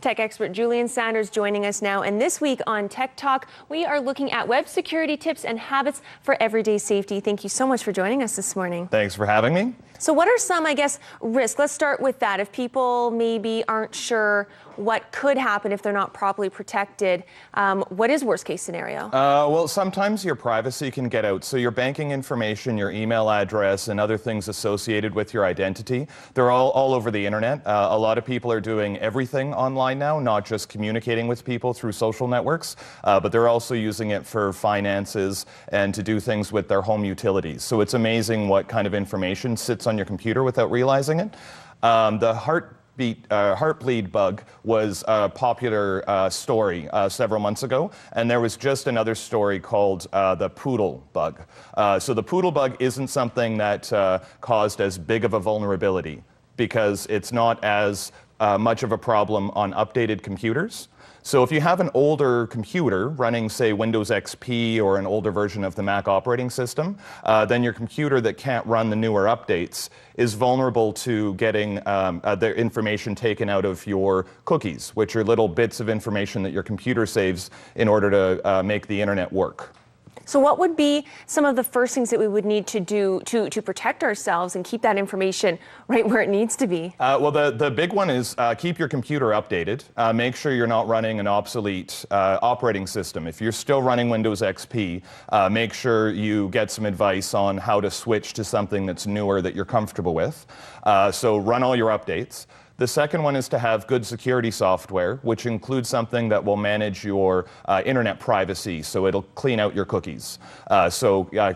Tech expert Julian Sanders joining us now. And this week on Tech Talk, we are looking at web security tips and habits for everyday safety. Thank you so much for joining us this morning. Thanks for having me. So what are some, risks? Let's start with that. If people maybe aren't sure what could happen if they're not properly protected, what is worst case scenario? Well, sometimes your privacy can get out. So your banking information, your email address, and other things associated with your identity, they're all over the internet. A lot of people are doing everything online now, not just communicating with people through social networks, but they're also using it for finances and to do things with their home utilities. So it's amazing what kind of information sits on your computer without realizing it. The Heartbleed bug was a popular story several months ago, and there was just another story called the Poodle bug. So the Poodle bug isn't something that caused as big of a vulnerability because it's not as much of a problem on updated computers. So if you have an older computer running, say, Windows XP or an older version of the Mac operating system, then your computer that can't run the newer updates is vulnerable to getting the information taken out of your cookies, which are little bits of information that your computer saves in order to make the internet work. So what would be some of the first things that we would need to do to protect ourselves and keep that information right where it needs to be? Well, the big one is keep your computer updated. Make sure you're not running an obsolete operating system. If you're still running Windows XP, make sure you get some advice on how to switch to something that's newer that you're comfortable with. So run all your updates. The second one is to have good security software, which includes something that will manage your internet privacy, so it'll clean out your cookies.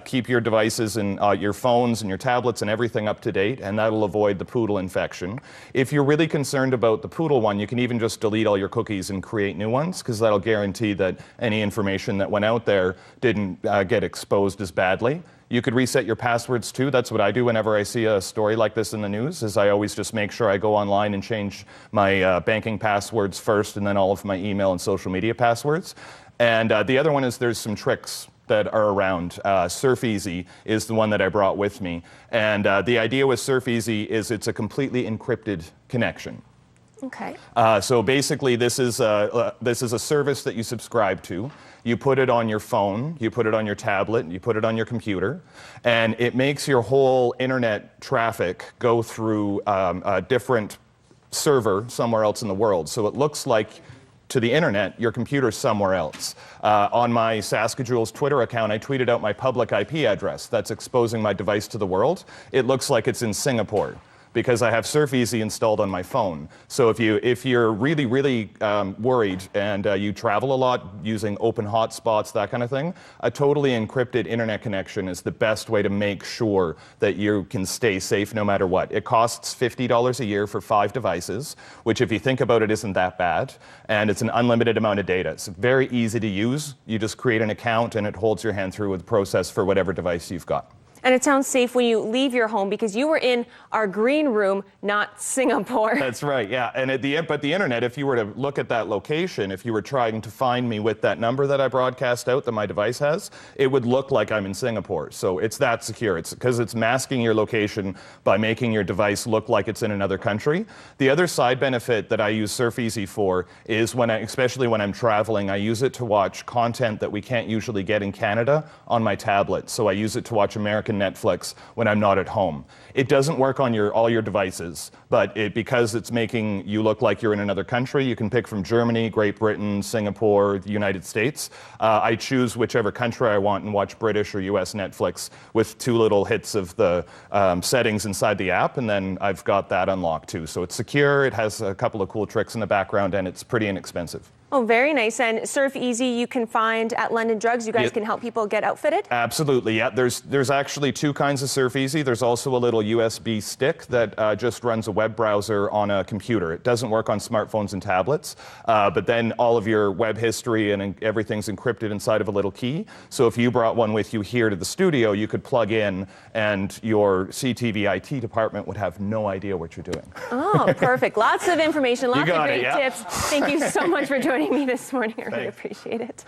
Keep your devices and your phones and your tablets and everything up to date, and that'll avoid the Poodle infection. If you're really concerned about the Poodle one, you can even just delete all your cookies and create new ones, because that'll guarantee that any information that went out there didn't get exposed as badly. You could reset your passwords too. That's what I do whenever I see a story like this in the news, is I always just make sure I go online and change my banking passwords first and then all of my email and social media passwords. And the other one is there's some tricks that are around. SurfEasy is the one that I brought with me. And the idea with SurfEasy is it's a completely encrypted connection. Okay. So basically, this is a service that you subscribe to. You put it on your phone, you put it on your tablet, you put it on your computer, and it makes your whole internet traffic go through a different server somewhere else in the world. So it looks like, to the internet, your computer's somewhere else. On my Saskajoules Twitter account, I tweeted out my public IP address that's exposing my device to the world. It looks like it's in Singapore, because I have SurfEasy installed on my phone. So if you're really worried and you travel a lot using open hotspots, that kind of thing, a totally encrypted internet connection is the best way to make sure that you can stay safe no matter what. It costs $50 a year for 5 devices, which if you think about it isn't that bad, and it's an unlimited amount of data. It's very easy to use. You just create an account and it holds your hand through with the process for whatever device you've got. And it sounds safe when you leave your home, because you were in our green room, not Singapore. That's right, yeah. And but the internet, if you were to look at that location, if you were trying to find me with that number that I broadcast out that my device has, it would look like I'm in Singapore. So it's that secure. It's because it's masking your location by making your device look like it's in another country. The other side benefit that I use SurfEasy for is especially when I'm traveling, I use it to watch content that we can't usually get in Canada on my tablet. So I use it to watch American Netflix when I'm not at home. It doesn't work on all your devices, but because it's making you look like you're in another country, you can pick from Germany, Great Britain, Singapore, the United States. I choose whichever country I want and watch British or US Netflix with 2 little hits of the settings inside the app, and then I've got that unlocked too. So it's secure, it has a couple of cool tricks in the background, and it's pretty inexpensive. Oh, very nice. And SurfEasy you can find at London Drugs. You guys can help people get outfitted? Absolutely, yeah. There's actually 2 kinds of SurfEasy. There's also a little USB stick that just runs a web browser on a computer. It doesn't work on smartphones and tablets, but then all of your web history and everything's encrypted inside of a little key. So if you brought one with you here to the studio, you could plug in and your CTV IT department would have no idea what you're doing. Oh, perfect. Lots of information, lots of great tips. Thank you so much for joining me this morning. I really appreciate it.